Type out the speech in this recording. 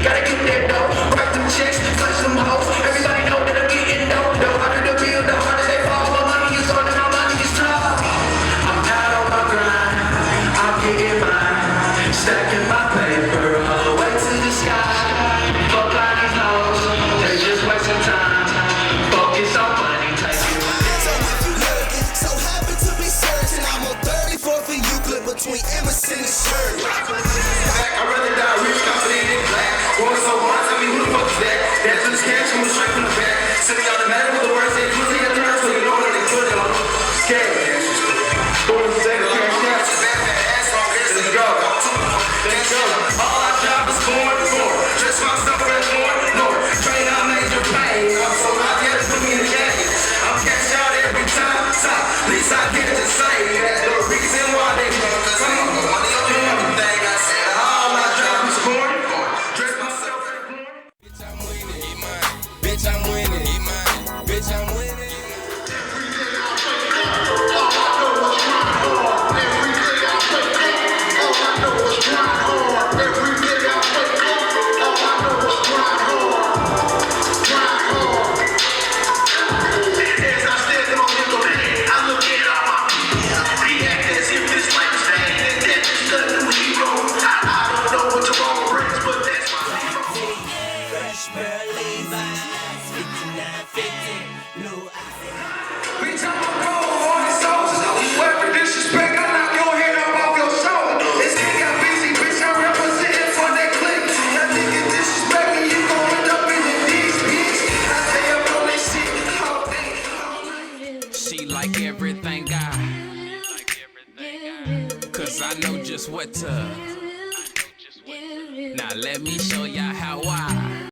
Gotta get that dough, write them checks, flash them hoes. Everybody know that I'm getting dough. The harder the bill, the harder they fall. My money is on and my money is tough. I'm out on my grind, I'm getting mine. Stacking my paper all the way to the sky. Fuck like these hoes, they just wasting time. Focus on money, take it. So if you looking, so happy to be searching, I'm on 34th and Euclid between Emerson and Shirley. I'd rather die rich, confident in black. Going so hard, tell me who the fuck is that? That's just cash coming straight from the back. Sitting on the mat with the words they pussy at the rest, so you know that they put it on. Cash. Going to say the cash out. Let's go. Let's go. All our job is born for. Dress myself as more north. Train on major pain. I'm so hot, yeah, put me in the jacket. I'm cash out every time. Top. At least I get to say that's the reason why they come. Come on. Money on everything I said. All our job is born for. Dress myself as more. Bitch, I'm winning, get mine. Bitch, I'm winning, get mine. Bitch, I'm winning. Bitch, I'm a roll on these soldiers. You ever disrespect, I knock your head up off your shoulder. This nigga got busy, bitch, I'm representing for that clique. That nigga disrespecting, you gon' end up in the D's, bitch. I stay up on this shit all day. She like everything I. Cause I know just what to. Now let me show y'all